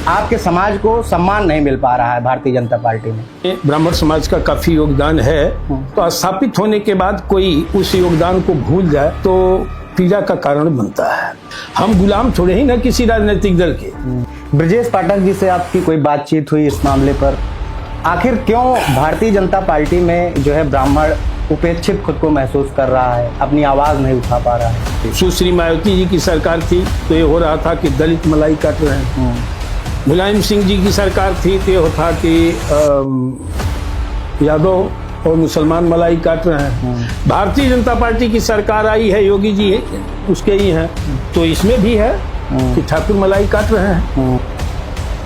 आपके समाज को सम्मान नहीं मिल पा रहा है भारतीय जनता पार्टी में। ब्राह्मण समाज का काफी योगदान है, तो स्थापित होने के बाद कोई उस योगदान को भूल जाए तो पीड़ा का कारण बनता है। हम गुलाम थोड़े ही ना किसी राजनीतिक दल के। ब्रजेश पाठक जी से आपकी कोई बातचीत हुई इस मामले पर? आखिर क्यों भारतीय जनता पार्टी में जो है ब्राह्मण उपेक्षित खुद को महसूस कर रहा है, अपनी आवाज नहीं उठा पा रहा है? सुश्री मायावती जी की सरकार थी तो ये हो रहा था कि दलित मलाई काट रहे हैं। मुलायम सिंह जी की सरकार थी तो ये होता कि यादव और मुसलमान मलाई काट रहे हैं। भारतीय जनता पार्टी की सरकार आई है, योगी जी उसके ही हैं, तो इसमें भी है कि ठाकुर मलाई काट रहे हैं,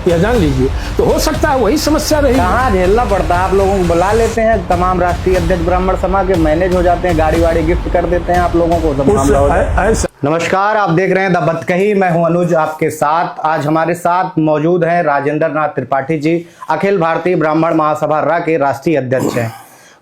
यह जान लीजिए। तो हो सकता है वही समस्या रही। कहाँ झेलना पड़ता है? आप लोगों को बुला लेते हैं, तमाम राष्ट्रीय अध्यक्ष ब्राह्मण समाज के मैनेज हो जाते हैं, गाड़ी वाड़ी गिफ्ट कर देते हैं आप लोगों को, तो मामला हो जाए। नमस्कार, आप देख रहे हैं द बतकही, मैं हूं अनुज आपके साथ। आज हमारे साथ मौजूद हैं राजेंद्र नाथ त्रिपाठी जी, अखिल भारतीय ब्राह्मण महासभा रा के राष्ट्रीय अध्यक्ष हैं।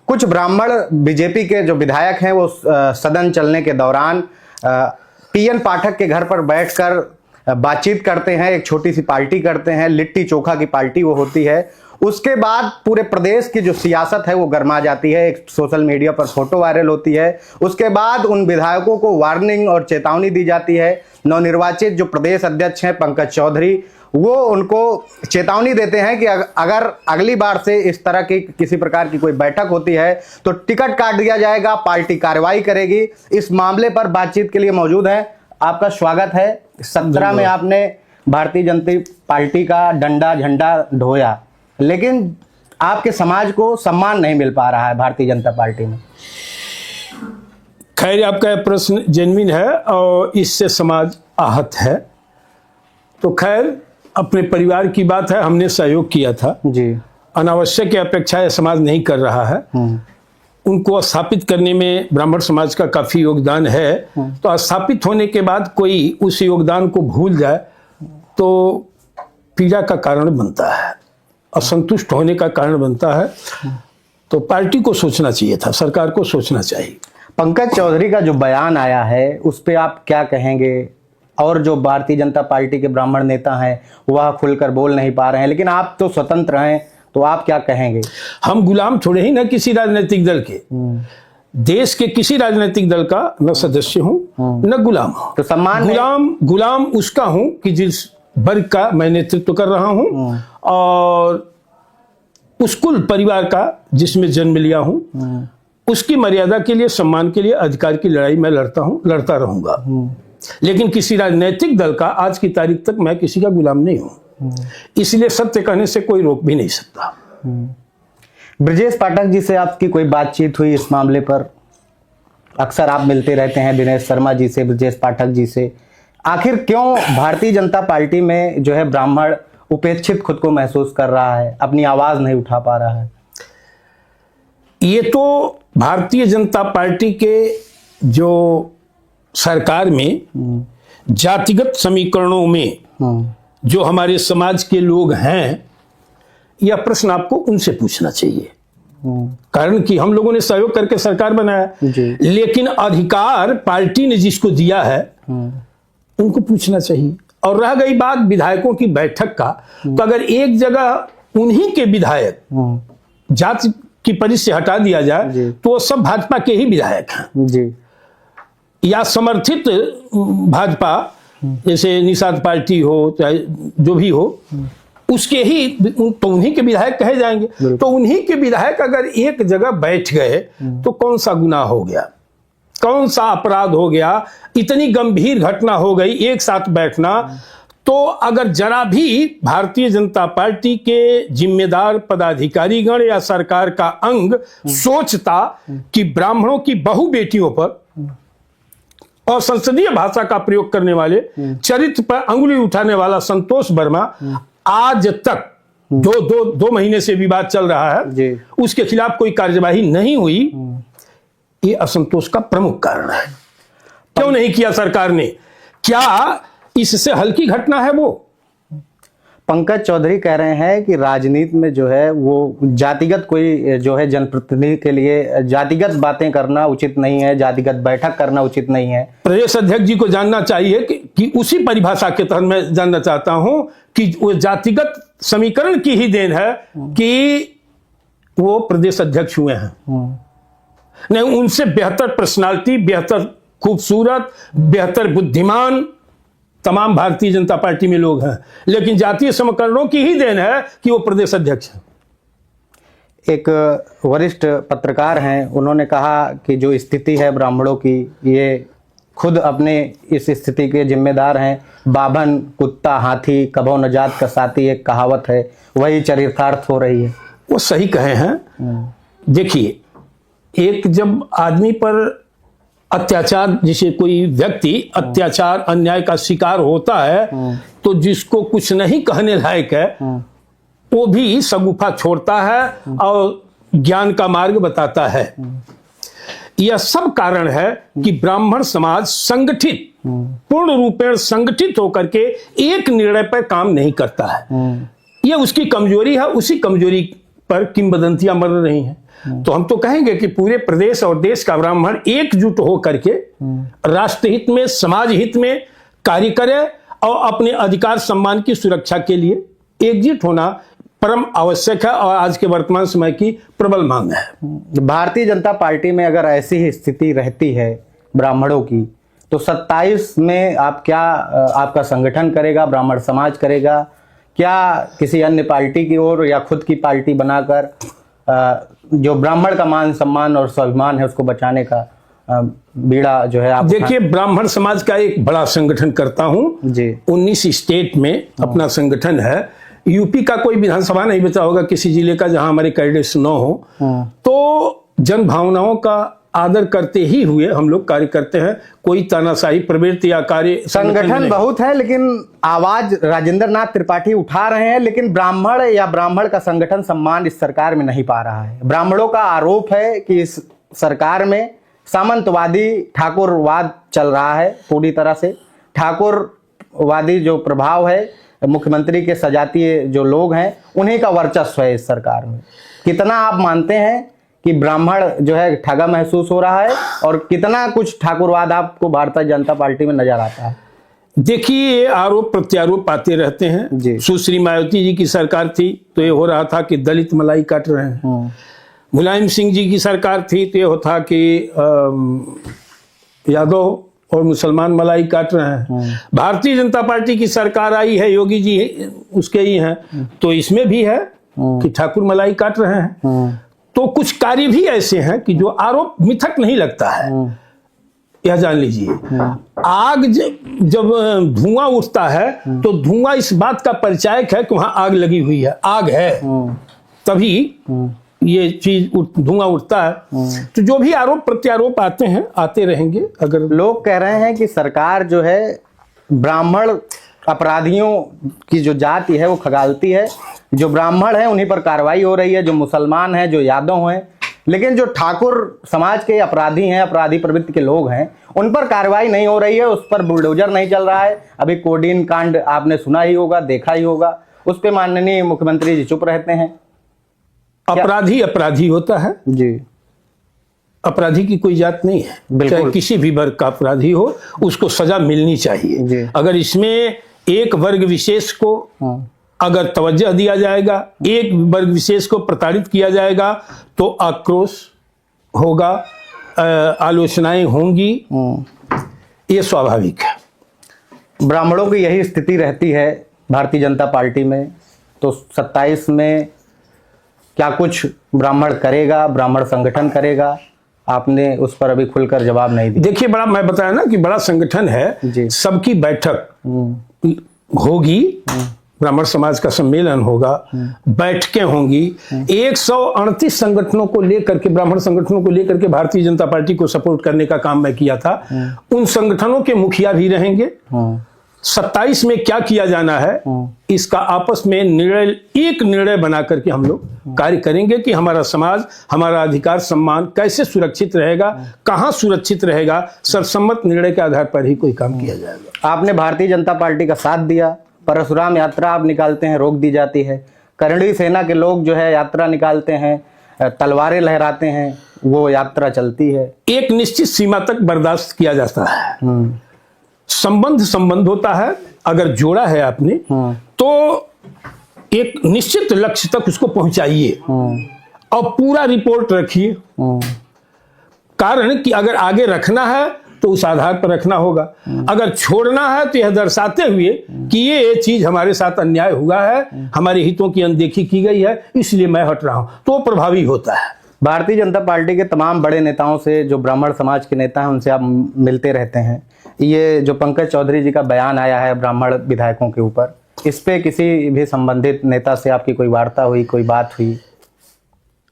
कुछ ब्राह्मण बीजेपी के जो विधायक हैं वो सदन चलने के दौरान पीएन पाठक के घर पर बैठकर बातचीत करते हैं, एक छोटी सी पार्टी करते हैं, लिट्टी चोखा की पार्टी वो होती है। उसके बाद पूरे प्रदेश की जो सियासत है वो गर्मा जाती है, एक सोशल मीडिया पर फोटो वायरल होती है। उसके बाद उन विधायकों को वार्निंग और चेतावनी दी जाती है। नवनिर्वाचित जो प्रदेश अध्यक्ष हैं पंकज चौधरी, वो उनको चेतावनी देते हैं कि अगर अगली बार से इस तरह की किसी प्रकार की कोई बैठक होती है तो टिकट काट दिया जाएगा, पार्टी कार्रवाई करेगी। इस मामले पर बातचीत के लिए मौजूद है, आपका स्वागत है। 17 में आपने भारतीय जनता पार्टी का डंडा झंडा ढोया, लेकिन आपके समाज को सम्मान नहीं मिल पा रहा है भारतीय जनता पार्टी में। खैर, आपका प्रश्न जेन्युइन है और इससे समाज आहत है। तो खैर, अपने परिवार की बात है, हमने सहयोग किया था जी। अनावश्यक अपेक्षाएं समाज नहीं कर रहा है, उनको स्थापित करने में ब्राह्मण समाज का काफी योगदान है। तो स्थापित होने के बाद कोई उस योगदान को भूल जाए तो पीड़ा का कारण बनता है, असंतुष्ट होने का कारण बनता है। तो पार्टी को सोचना चाहिए था, सरकार को सोचना चाहिए। पंकज चौधरी का जो बयान आया है उस पे आप क्या कहेंगे? और जो भारतीय जनता पार्टी के ब्राह्मण नेता हैं वह खुलकर बोल नहीं पा रहे हैं, लेकिन आप तो स्वतंत्र हैं, तो आप क्या कहेंगे? हम गुलाम थोड़े ही ना किसी राजनीतिक दल के। देश के किसी राजनीतिक दल का न सदस्य हूं न गुलाम हूं। तो सम्मान गुलाम उसका हूं कि जिस वर्ग का मैं नेतृत्व कर रहा हूं और उस कुल परिवार का जिसमें जन्म लिया हूं, उसकी मर्यादा के लिए, सम्मान के लिए, अधिकार की लड़ाई मैं लड़ता रहूंगा। लेकिन किसी राजनीतिक दल का आज की तारीख तक मैं किसी का गुलाम नहीं हूं, इसलिए सत्य कहने से कोई रोक भी नहीं सकता। ब्रजेश पाठक जी से आपकी कोई बातचीत हुई इस मामले पर? अक्सर आप मिलते रहते हैं दिनेश शर्मा जी से, ब्रजेश पाठक जी से। आखिर क्यों भारतीय जनता पार्टी में जो है ब्राह्मण उपेक्षित खुद को महसूस कर रहा है, अपनी आवाज नहीं उठा पा रहा है? ये तो भारतीय जनता पार्टी के जो सरकार में जातिगत समीकरणों में जो हमारे समाज के लोग हैं, यह प्रश्न आपको उनसे पूछना चाहिए। कारण कि हम लोगों ने सहयोग करके सरकार बनाया, लेकिन अधिकार पार्टी ने जिसको दिया है उनको पूछना चाहिए। और रह गई बात विधायकों की बैठक का, तो अगर एक जगह उन्हीं के विधायक जाति की परिधि से हटा दिया जाए तो वो सब भाजपा के ही विधायक हैं जी, या समर्थित भाजपा, जैसे निषाद पार्टी हो चाहे जो भी हो, उसके ही, तो उन्हीं के विधायक कहे जाएंगे। तो उन्हीं के विधायक अगर एक जगह बैठ गए तो कौन सा गुनाह हो गया, कौन सा अपराध हो गया? इतनी गंभीर घटना हो गई एक साथ बैठना। तो अगर जरा भी भारतीय जनता पार्टी के जिम्मेदार पदाधिकारीगण या सरकार का अंग सोचता कि ब्राह्मणों की बहु बेटियों पर और संसदीय भाषा का प्रयोग करने वाले, चरित्र पर अंगुली उठाने वाला संतोष वर्मा आज तक दो महीने से विवाद चल रहा है, उसके खिलाफ कोई कार्यवाही नहीं हुई, ये असंतोष का प्रमुख कारण है। क्यों नहीं किया सरकार ने? क्या इससे हल्की घटना है वो? पंकज चौधरी कह रहे हैं कि राजनीति में जो है वो जातिगत कोई जो है जनप्रतिनिधि के लिए जातिगत बातें करना उचित नहीं है, जातिगत बैठक करना उचित नहीं है। प्रदेश अध्यक्ष जी को जानना चाहिए कि उसी परिभाषा के तहत मैं जानना चाहता हूं कि वो जातिगत समीकरण की ही देन है कि वो प्रदेश अध्यक्ष हुए हैं। नहीं, उनसे बेहतर पर्सनालिटी, बेहतर खूबसूरत, बेहतर बुद्धिमान तमाम भारतीय जनता पार्टी में लोग हैं, लेकिन जातीय समीकरणों की ही देन है कि वो प्रदेश अध्यक्ष हैं। एक वरिष्ठ पत्रकार हैं, उन्होंने कहा कि जो स्थिति है ब्राह्मणों की, ये खुद अपने इस स्थिति के जिम्मेदार हैं। बाभन कुत्ता हाथी कभो न जात का साथी, एक कहावत है, वही चरितार्थ हो रही है। वो सही कहे हैं। देखिए, एक जब आदमी पर अत्याचार, जिसे कोई व्यक्ति अत्याचार अन्याय का शिकार होता है, तो जिसको कुछ नहीं कहने लायक है वो भी सगुफा छोड़ता है और ज्ञान का मार्ग बताता है। यह सब कारण है कि ब्राह्मण समाज संगठित, पूर्ण रूपेण संगठित होकर के एक निर्णय पर काम नहीं करता है। यह उसकी कमजोरी है, उसी कमजोरी पर किंवदंतियां मर रही हैं। तो हम तो कहेंगे कि पूरे प्रदेश और देश का ब्राह्मण एकजुट हो करके राष्ट्र हित में, समाज हित में कार्य करे और अपने अधिकार सम्मान की सुरक्षा के लिए एकजुट होना परम आवश्यक है और आज के वर्तमान समय की प्रबल मांग है। भारतीय जनता पार्टी में अगर ऐसी ही स्थिति रहती है ब्राह्मणों की, तो 27 में आप क्या, आपका संगठन करेगा, ब्राह्मण समाज करेगा, क्या किसी अन्य पार्टी की ओर या खुद की पार्टी बनाकर जो ब्राह्मण का मान सम्मान और स्वाभिमान है उसको बचाने का बीड़ा जो है आप? देखिए, ब्राह्मण समाज का एक बड़ा संगठन करता हूं जी। 19 स्टेट में अपना संगठन है। यूपी का कोई विधानसभा नहीं बचा होगा किसी जिले का जहां हमारे कैडेट्स न हो। तो जन भावनाओं का आदर करते ही हुए हम लोग कार्य करते हैं। कोई तानाशाही प्रवृत्ति या कार्य संगठन बहुत है, लेकिन आवाज राजेंद्र नाथ त्रिपाठी उठा रहे हैं, लेकिन ब्राह्मण या ब्राह्मण का संगठन सम्मान इस सरकार में नहीं पा रहा है। ब्राह्मणों का आरोप है कि इस सरकार में सामंतवादी ठाकुरवाद चल रहा है। पूरी तरह से ठाकुरवादी जो प्रभाव है, मुख्यमंत्री के सजातीय जो लोग हैं उन्हीं का वर्चस्व है इस सरकार में। कितना आप मानते हैं कि ब्राह्मण जो है ठगा महसूस हो रहा है, और कितना कुछ ठाकुरवाद आपको भारतीय जनता पार्टी में नजर आता है? देखिए, आरोप प्रत्यारोप आते रहते हैं। सुश्री मायावती जी की सरकार थी तो ये हो रहा था कि दलित मलाई काट रहे हैं। मुलायम सिंह जी की सरकार थी तो ये था कि यादव और मुसलमान मलाई काट रहे हैं। भारतीय जनता पार्टी की सरकार आई है, योगी जी उसके ही हैं, तो इसमें भी है कि ठाकुर मलाई काट रहे हैं। तो कुछ कार्य भी ऐसे हैं कि जो आरोप मिथक नहीं लगता है। यह जान लीजिए, आग जब धुआं उठता है तो धुआं इस बात का परिचायक है कि वहां आग लगी हुई है, आग है, तभी ये चीज धुआं उठता है। तो जो भी आरोप प्रत्यारोप आते हैं, आते रहेंगे। अगर लोग कह रहे हैं कि सरकार जो है ब्राह्मण अपराधियों की जो जाति है वो खगालती है, जो ब्राह्मण है उन्हीं पर कार्रवाई हो रही है, जो मुसलमान हैं, जो यादव हैं, लेकिन जो ठाकुर समाज के अपराधी हैं, अपराधी प्रवृत्ति के लोग हैं, उन पर कार्रवाई नहीं हो रही है, उस पर बुलडोजर नहीं चल रहा है। अभी कोडीन कांड आपने सुना ही होगा, देखा ही होगा, उस पर माननीय मुख्यमंत्री जी चुप रहते हैं। अपराधी अपराधी होता है जी, अपराधी की कोई जात नहीं है। चाहे किसी भी वर्ग का अपराधी हो, उसको सजा मिलनी चाहिए। अगर इसमें एक वर्ग विशेष को अगर तवज्जो दिया जाएगा, एक वर्ग विशेष को प्रताड़ित किया जाएगा, तो आक्रोश होगा, आलोचनाएं होंगी, ये स्वाभाविक है। ब्राह्मणों की यही स्थिति रहती है भारतीय जनता पार्टी में। तो 27 में क्या कुछ ब्राह्मण करेगा, ब्राह्मण संगठन करेगा? आपने उस पर अभी खुलकर जवाब नहीं दिया। देखिए, बड़ा मैं बताया ना कि बड़ा संगठन है, सबकी बैठक होगी, ब्राह्मण समाज का सम्मेलन होगा, बैठकें होंगी। 138 संगठनों को लेकर के, ब्राह्मण संगठनों को लेकर के भारतीय जनता पार्टी को सपोर्ट करने का काम मैं किया था। उन संगठनों के मुखिया भी रहेंगे। 27 में क्या किया जाना है, इसका आपस में एक निर्णय बना करके हम लोग कार्य करेंगे कि हमारा समाज, हमारा अधिकार सम्मान कैसे सुरक्षित रहेगा, कहां सुरक्षित रहेगा। सर्वसम्मत निर्णय के आधार पर ही कोई काम किया जाएगा। आपने भारतीय जनता पार्टी का साथ दिया, परशुराम यात्रा आप निकालते हैं, रोक दी जाती है। करणी सेना के लोग जो है यात्रा निकालते हैं, तलवारें लहराते हैं, वो यात्रा चलती है। एक निश्चित सीमा तक बर्दाश्त किया जाता है। संबंध होता है, अगर जोड़ा है आपने तो एक निश्चित लक्ष्य तक उसको पहुंचाइए और पूरा रिपोर्ट रखिए। कारण कि अगर आगे रखना है तो उस आधार पर रखना होगा, अगर छोड़ना है तो यह दर्शाते हुए कि ये चीज हमारे साथ अन्याय हुआ है, हमारे हितों की अनदेखी की गई है, इसलिए मैं हट रहा हूं, तो प्रभावी होता है। भारतीय जनता पार्टी के तमाम बड़े नेताओं से, जो ब्राह्मण समाज के नेता हैं, उनसे आप मिलते रहते हैं। ये जो पंकज चौधरी जी का बयान आया है ब्राह्मण विधायकों के ऊपर, इस पे किसी भी संबंधित नेता से आपकी कोई वार्ता हुई, कोई बात हुई?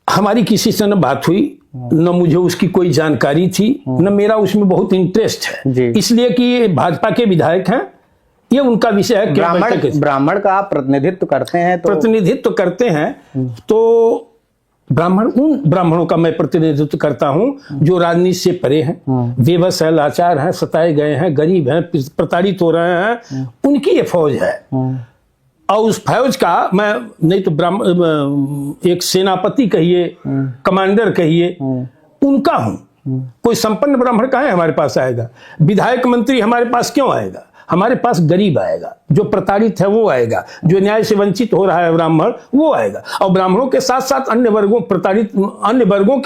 हमारी किसी से न बात हुई, न मुझे उसकी कोई जानकारी थी, न मेरा उसमें बहुत इंटरेस्ट है, इसलिए कि ये भाजपा के विधायक हैं, ये उनका विषय है। ब्राह्मण का आप प्रतिनिधित्व करते हैं तो प्रतिनिधित्व करते हैं तो उन ब्राह्मणों का मैं प्रतिनिधित्व करता हूं जो राजनीति से परे हैं, बेबस है, लाचार हैं, सताए गए हैं, गरीब हैं, प्रताड़ित हो रहे हैं, उनकी ये फौज है। और उस फौज का मैं नहीं तो एक सेनापति कहिए, कमांडर कहिए, उनका हूं। कोई संपन्न ब्राह्मण कहाँ हमारे पास आएगा? विधायक मंत्री हमारे पास क्यों आएगा? हमारे पास गरीब आएगा, जो प्रताड़ित है वो आएगा, जो न्याय से वंचित हो रहा है ब्राह्मण वो आएगा। और ब्राह्मणों के साथ साथ अन्य वर्गों के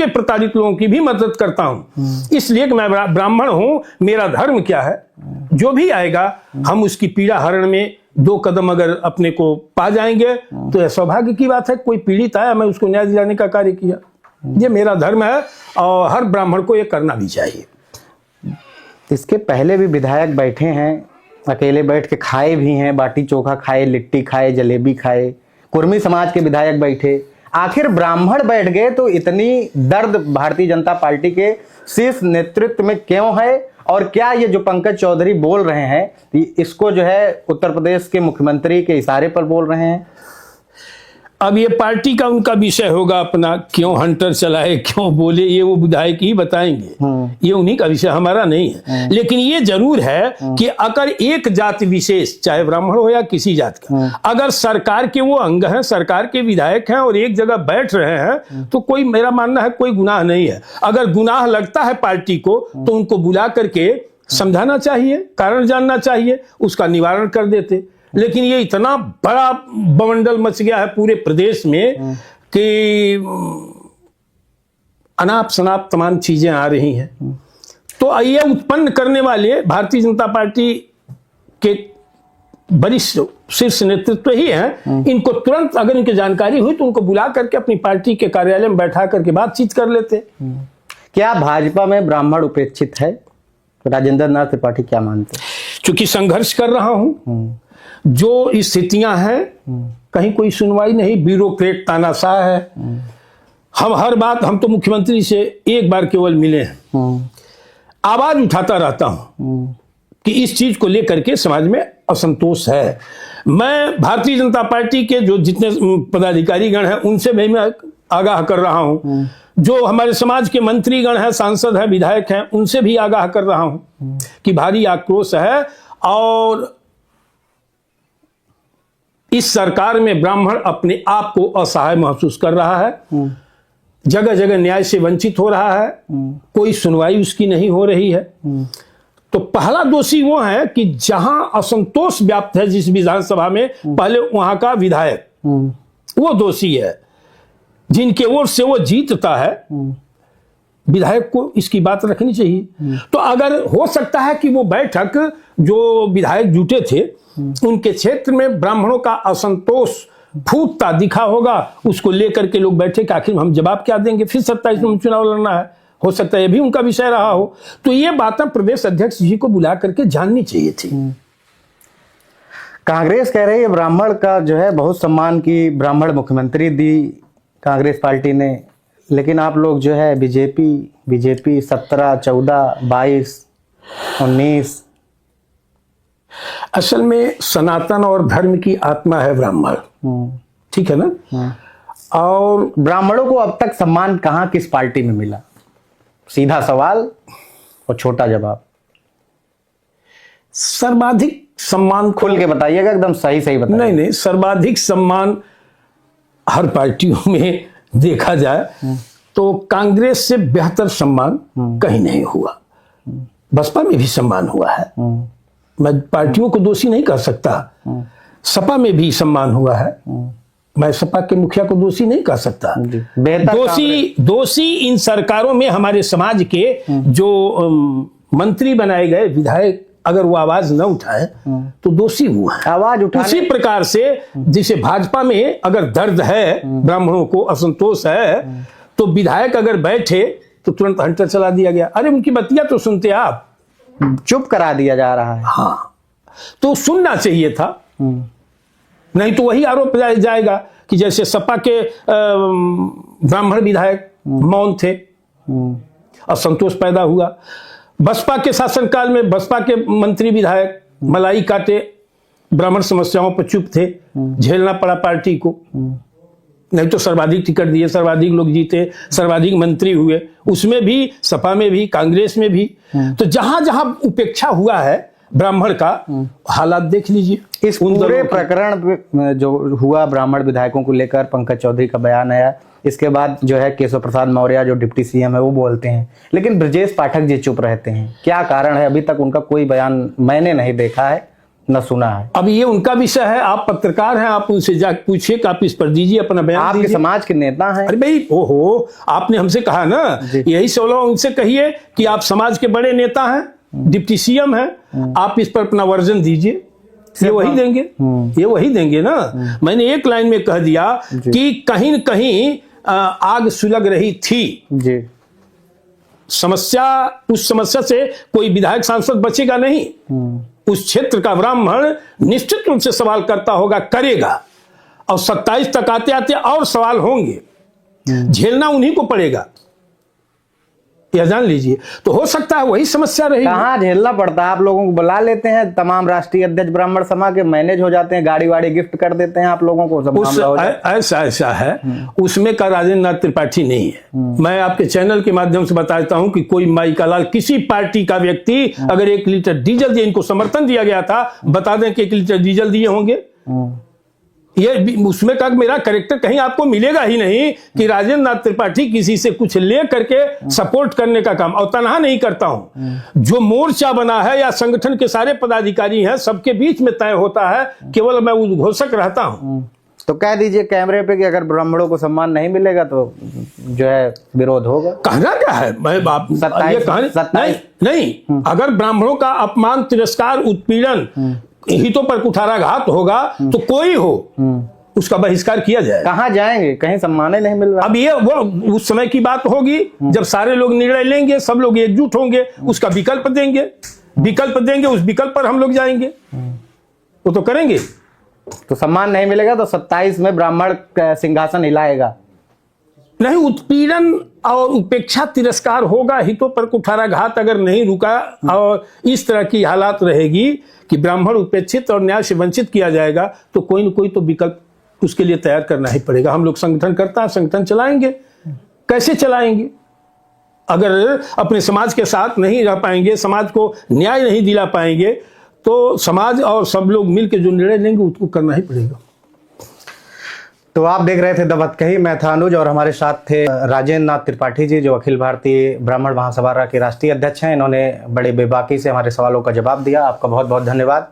प्रताड़ित लोगों की भी मदद करता हूं, इसलिए कि मैं ब्राह्मण हूं। मेरा धर्म क्या है, जो भी आएगा हम उसकी पीड़ा हरण में 2 कदम अगर अपने को पा जाएंगे तो यह सौभाग्य की बात है। कोई पीड़ित आया, मैं उसको न्याय दिलाने का कार्य किया, ये मेरा धर्म है और हर ब्राह्मण को ये करना भी चाहिए। इसके पहले भी विधायक बैठे हैं, अकेले बैठ के खाए भी हैं, बाटी चोखा खाए, लिट्टी खाए, जलेबी खाए, कुर्मी समाज के विधायक बैठे। आखिर ब्राह्मण बैठ गए तो इतनी दर्द भारतीय जनता पार्टी के शीर्ष नेतृत्व में क्यों है? और क्या ये जो पंकज चौधरी बोल रहे हैं इसको जो है उत्तर प्रदेश के मुख्यमंत्री के इशारे पर बोल रहे हैं? अब ये पार्टी का उनका विषय होगा अपना, क्यों हंटर चलाए, क्यों बोले, ये वो विधायक ही बताएंगे, ये उन्हीं का विषय, हमारा नहीं है। लेकिन ये जरूर है कि अगर एक जाति विशेष, चाहे ब्राह्मण हो या किसी जात का, अगर सरकार के वो अंग हैं, सरकार के विधायक हैं और एक जगह बैठ रहे हैं, तो कोई, मेरा मानना है, कोई गुनाह नहीं है। अगर गुनाह लगता है पार्टी को तो उनको बुला करके समझाना चाहिए, कारण जानना चाहिए, उसका निवारण कर देते। लेकिन ये इतना बड़ा बवंडल मच गया है पूरे प्रदेश में कि अनाप शनाप तमाम चीजें आ रही हैं, तो ये उत्पन्न करने वाले भारतीय जनता पार्टी के वरिष्ठ शीर्ष नेतृत्व ही हैं। इनको तुरंत अगर इनकी जानकारी हुई तो उनको बुला करके अपनी पार्टी के कार्यालय में बैठा करके बातचीत कर लेते। क्या भाजपा में ब्राह्मण उपेक्षित है? राजेंद्र नाथ त्रिपाठी क्या मानते? चूंकि संघर्ष कर रहा हूं, जो स्थितियां हैं, कहीं कोई सुनवाई नहीं, ब्यूरोक्रेट तानाशाह है। हम हर बात, हम तो मुख्यमंत्री से एक बार केवल मिले हैं, आवाज उठाता रहता हूं कि इस चीज को लेकर के समाज में असंतोष है। मैं भारतीय जनता पार्टी के जो जितने पदाधिकारी गण हैं उनसे भी मैं आगाह कर रहा हूं, जो हमारे समाज के मंत्रीगण हैं, सांसद हैं, विधायक हैं, उनसे भी आगाह कर रहा हूं कि भारी आक्रोश है और इस सरकार में ब्राह्मण अपने आप को असहाय महसूस कर रहा है, जगह जगह न्याय से वंचित हो रहा है, कोई सुनवाई उसकी नहीं हो रही है। तो पहला दोषी वो है कि जहां असंतोष व्याप्त है जिस विधानसभा में, पहले वहां का विधायक वो दोषी है, जिनके ओर से वो जीतता है। विधायक को इसकी बात रखनी चाहिए। तो अगर हो सकता है कि वो बैठक जो विधायक जुटे थे उनके क्षेत्र में ब्राह्मणों का असंतोष फूटता दिखा होगा, उसको लेकर के लोग बैठे कि आखिर हम जवाब क्या देंगे, फिर 27 में चुनाव लड़ना है, हो सकता है ये भी उनका विषय रहा हो। तो ये बातें प्रदेश अध्यक्ष जी को बुला करके जाननी चाहिए थी। कांग्रेस कह रही है ब्राह्मण का जो है बहुत सम्मान की, ब्राह्मण मुख्यमंत्री दी कांग्रेस पार्टी ने, लेकिन आप लोग जो है बीजेपी 17, 14, 22, 19। असल में सनातन और धर्म की आत्मा है ब्राह्मण, ठीक है ना? और ब्राह्मणों को अब तक सम्मान कहां किस पार्टी में मिला? सीधा सवाल और छोटा जवाब। सर्वाधिक सम्मान खुल के बताइएगा, एकदम सही सही बताइए। नहीं नहीं, सर्वाधिक सम्मान हर पार्टियों में देखा जाए तो कांग्रेस से बेहतर सम्मान कहीं नहीं हुआ। बसपा में भी सम्मान हुआ है, मैं पार्टियों को दोषी नहीं कर सकता। सपा में भी सम्मान हुआ है, मैं सपा के मुखिया को दोषी नहीं कर सकता। दोषी इन सरकारों में हमारे समाज के जो मंत्री बनाए गए, विधायक अगर वो आवाज न उठाए तो दोषी हुआ है। आवाज उठाने उसी प्रकार से जैसे भाजपा में अगर दर्द है, ब्राह्मणों को असंतोष है, तो विधायक अगर बैठे तो तुरंत हंटर चला दिया गया। अरे उनकी बतिया तो सुनते आप, चुप करा दिया जा रहा है। हाँ, तो सुनना चाहिए था, नहीं तो वही आरोप जाएगा कि जैसे सपा के ब्राह्मण विधायक मौन थे, असंतोष पैदा हुआ। बसपा के शासनकाल में बसपा के मंत्री विधायक मलाई काटे, ब्राह्मण समस्याओं पर चुप थे, झेलना पड़ा पार्टी को। नहीं तो सर्वाधिक टिकट दिए, सर्वाधिक लोग जीते, सर्वाधिक मंत्री हुए, उसमें भी, सपा में भी, कांग्रेस में भी। तो जहां जहां उपेक्षा हुआ है ब्राह्मण का, हालात देख लीजिए। इस पूरे प्रकरण जो हुआ ब्राह्मण विधायकों को लेकर, पंकज चौधरी का बयान आया, इसके बाद जो है केशव प्रसाद मौर्य जो डिप्टी सीएम है वो बोलते हैं, लेकिन ब्रजेश पाठक जी चुप रहते हैं। क्या कारण है? अभी तक उनका कोई बयान मैंने नहीं देखा है, न सुना है। अब ये उनका विषय है, आप पत्रकार हैं, आप उनसे जाकर पूछिए, आप इस पर दीजिए अपना बयान। आपके समाज के नेता हैं। अरे भाई, ओहो, आपने हमसे कहा ना, यही सवाल उनसे कहिए कि आप समाज के बड़े नेता हैं, डिप्टी सीएम हैं, आप इस पर अपना वर्जन दीजिए। ये वही देंगे, ये वही देंगे ना। मैंने एक लाइन में कह दिया कि कहीं न कहीं आग सुलग रही थी जी। समस्या, उस समस्या से कोई विधायक सांसद बचेगा नहीं। उस क्षेत्र का ब्राह्मण निश्चित रूप से सवाल करता होगा, करेगा, और 27 तक आते आते और सवाल होंगे, झेलना उन्हीं को पड़ेगा, यह जान लीजिए। तो हो सकता है वही समस्या रहेगी। कहाँ झेलना पड़ता है? आप लोगों को बुला लेते हैं, तमाम राष्ट्रीय अध्यक्ष ब्राह्मण समाज के मैनेज हो जाते हैं, गाड़ी वाड़ी गिफ्ट कर देते हैं आप लोगों को, सब मामला हो जाता है। ऐसा है, उसमें का राजेंद्र नाथ त्रिपाठी नहीं है। मैं आपके चैनल के माध्यम से बताता हूं कि कोई माई का लाल, किसी पार्टी का व्यक्ति अगर 1 लीटर डीजल दिए, इनको समर्थन दिया गया था, बता दें कि 1 लीटर डीजल दिए होंगे। ये उसमें का मेरा कैरेक्टर कहीं आपको मिलेगा ही नहीं कि राजेंद्र नाथ त्रिपाठी किसी से कुछ ले करके सपोर्ट करने का काम, और तनहा नहीं करता हूं। जो मोर्चा बना है या संगठन के सारे पदाधिकारी हैं, सबके बीच में तय होता है, केवल मैं उद्घोषक रहता हूं। तो कह दीजिए कैमरे पे कि अगर ब्राह्मणों को सम्मान नहीं मिलेगा तो जो है विरोध होगा। कहना क्या है, मैं बाप नहीं, अगर ब्राह्मणों का अपमान, तिरस्कार, उत्पीड़न, हितों पर कुठाराघात होगा तो कोई हो उसका बहिष्कार किया जाए। कहाँ जाएंगे? कहीं सम्मान ही नहीं मिल रहा। अब ये वो उस समय की बात होगी जब सारे लोग निर्णय लेंगे, सब लोग एकजुट होंगे, उसका विकल्प देंगे, उस विकल्प पर हम लोग जाएंगे, वो तो करेंगे। तो सम्मान नहीं मिलेगा तो 27 में ब्राह्मण सिंहासन हिलाएगा नहीं। उत्पीड़न और उपेक्षा, तिरस्कार होगा, हितों पर कुठाराघात अगर नहीं रुका और इस तरह की हालात रहेगी कि ब्राह्मण उपेक्षित और न्याय से वंचित किया जाएगा, तो कोई न कोई तो विकल्प उसके लिए तैयार करना ही पड़ेगा। हम लोग संगठन करता है, संगठन चलाएंगे। कैसे चलाएंगे? अगर अपने समाज के साथ नहीं रह पाएंगे, समाज को न्याय नहीं दिला पाएंगे, तो समाज और सब लोग मिलकर जो निर्णय लेंगे उसको करना ही पड़ेगा। तो आप देख रहे थे द बतकही, मैं था अनुज, और हमारे साथ थे राजेंद्र नाथ त्रिपाठी जी, जो अखिल भारतीय ब्राह्मण महासभा के राष्ट्रीय अध्यक्ष हैं। इन्होंने बड़े बेबाकी से हमारे सवालों का जवाब दिया। आपका बहुत बहुत धन्यवाद।